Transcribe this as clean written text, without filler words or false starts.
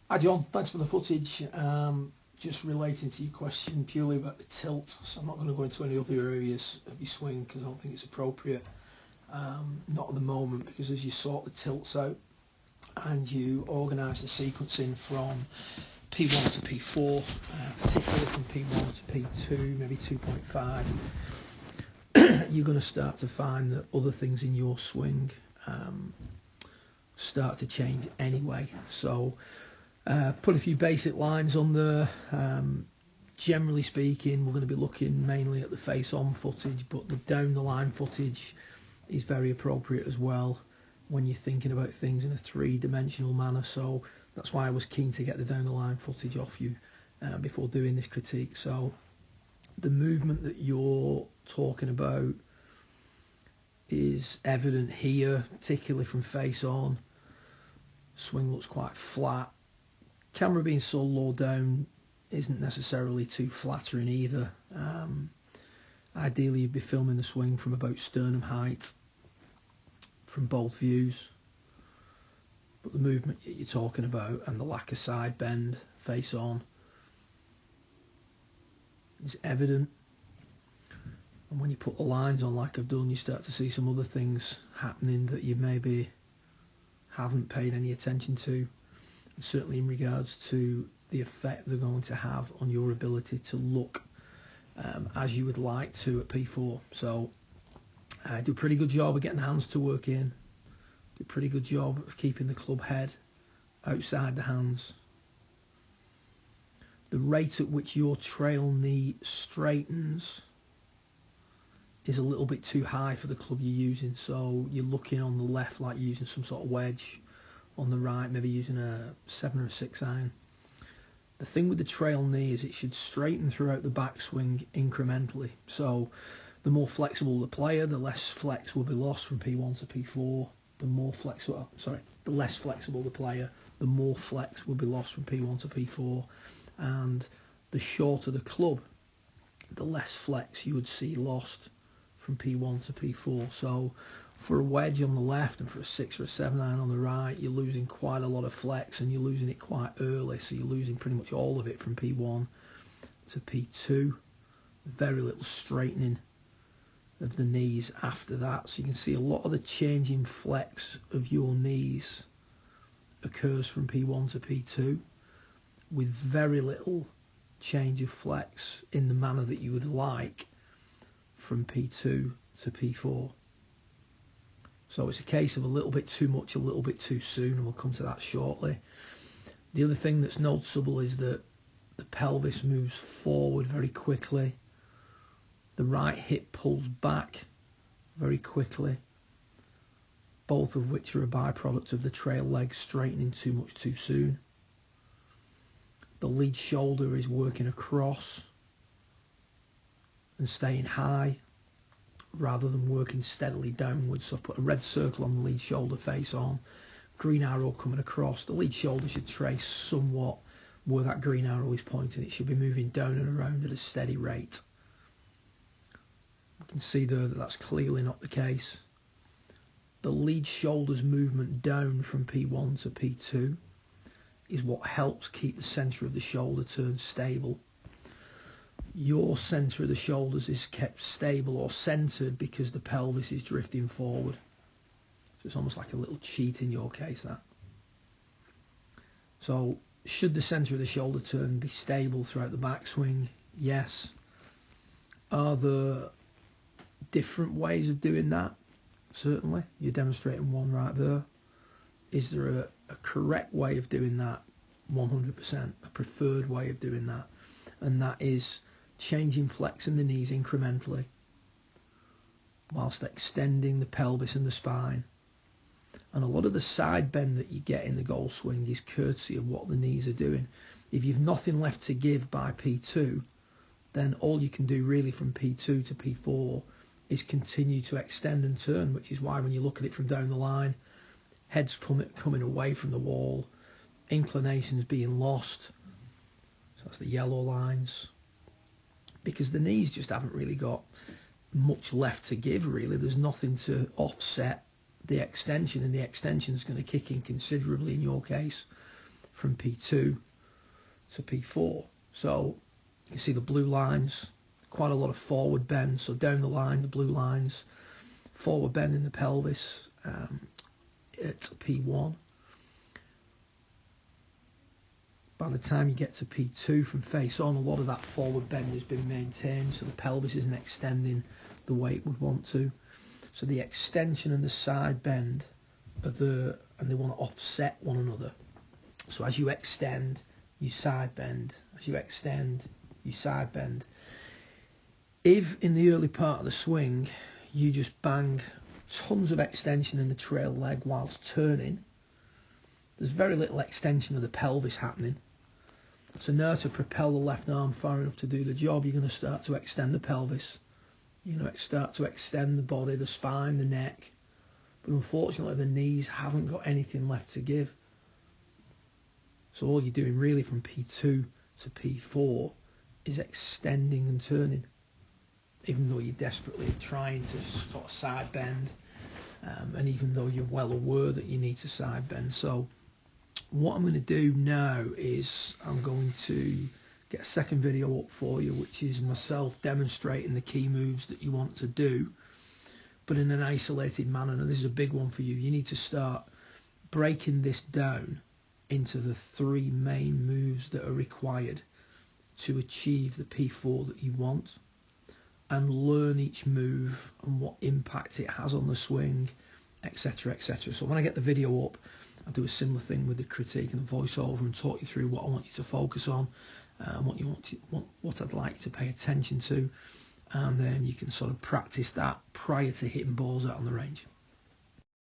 Hi John, thanks for the footage. Just relating to your question purely about the tilt, so I'm not going to go into any other areas of your swing because I don't think it's appropriate. Not at the moment, because as you sort the tilts out and you organise the sequencing from P1 to P4, particularly from P1 to P2, maybe 2.5, you're going to start to find that other things in your swing start to change anyway. So put a few basic lines on there. Generally speaking, we're going to be looking mainly at the face-on footage, but the down-the-line footage is very appropriate as well when you're thinking about things in a three-dimensional manner. So that's why I was keen to get the down-the-line footage off you before doing this critique. So the movement that you're talking about is evident here, particularly from face-on. Swing looks quite flat. Camera being so low down isn't necessarily too flattering either. Ideally, you'd be filming the swing from about sternum height from both views. But the movement that you're talking about and the lack of side bend face on is evident. And when you put the lines on like I've done, you start to see some other things happening that you maybe haven't paid any attention to. And certainly in regards to the effect they're going to have on your ability to look as you would like to at P4. So do a pretty good job of getting the hands to work in. Do a pretty good job of keeping the club head outside the hands. The rate at which your trail knee straightens is a little bit too high for the club you're using. So you're looking on the left like you're using some sort of wedge. On the right, maybe using a 7 or a 6 iron. The thing with the trail knee is it should straighten throughout the backswing incrementally. So the more flexible the player, the less flex will be lost from P1 to P4. The less flexible the player, the more flex will be lost from P1 to P4. And the shorter the club, the less flex you would see lost from P1 to P4. So for a wedge on the left and for a 6 or a 7 iron on the right, you're losing quite a lot of flex and you're losing it quite early. So you're losing pretty much all of it from P1 to P2. Very little straightening of the knees after that. So you can see a lot of the change in flex of your knees occurs from P1 to P2 with very little change of flex in the manner that you would like from P2 to P4. So it's a case of a little bit too much, a little bit too soon, and we'll come to that shortly. The other thing that's noticeable is that the pelvis moves forward very quickly. The right hip pulls back very quickly, both of which are a byproduct of the trail leg straightening too much too soon. The lead shoulder is working across and staying high, rather than working steadily downwards. So I put a red circle on the lead shoulder face on, green arrow coming across. The lead shoulder should trace somewhat where that green arrow is pointing. It should be moving down and around at a steady rate. You can see there that that's clearly not the case. The lead shoulder's movement down from P1 to P2 is what helps keep the centre of the shoulder turn stable. Your centre of the shoulders is kept stable or centred because the pelvis is drifting forward. So it's almost like a little cheat in your case, that. So should the centre of the shoulder turn be stable throughout the backswing? Yes. Are there different ways of doing that? Certainly. You're demonstrating one right there. Is there a correct way of doing that? 100%. A preferred way of doing that. And that is changing flex in the knees incrementally whilst extending the pelvis and the spine. And a lot of the side bend that you get in the goal swing is courtesy of what the knees are doing. If you've nothing left to give by P2, then all you can do really from P2 to P4 is continue to extend and turn, which is why when you look at it from down the line, heads coming away from the wall, inclinations being lost. So that's the yellow lines. Because the knees just haven't really got much left to give, really. There's nothing to offset the extension, and the extension is going to kick in considerably in your case from P2 to P4. So you can see the blue lines, quite a lot of forward bend. So down the line, the blue lines, forward bend in the pelvis at P1. By the time you get to P2 from face on, a lot of that forward bend has been maintained, so the pelvis isn't extending the way it would want to. So the extension and the side bend are there, and they want to offset one another. So as you extend, you side bend. As you extend, you side bend. If in the early part of the swing you just bang tons of extension in the trail leg whilst turning, there's very little extension of the pelvis happening. So now to propel the left arm far enough to do the job, you're going to start to extend the pelvis. You're going to start to extend the body, the spine, the neck. But unfortunately, the knees haven't got anything left to give. So all you're doing really from P2 to P4 is extending and turning, even though you're desperately trying to sort of side bend, and even though you're well aware that you need to side bend. So what I'm going to do now is I'm going to get a second video up for you, which is myself demonstrating the key moves that you want to do, but in an isolated manner. And this is a big one for you. You need to start breaking this down into the 3 main moves that are required to achieve the P4 that you want, and learn each move and what impact it has on the swing, etc., etc. So when I get the video up, I'll do a similar thing with the critique and the voiceover and talk you through what I want you to focus on, what I'd like you to pay attention to, and then you can sort of practice that prior to hitting balls out on the range.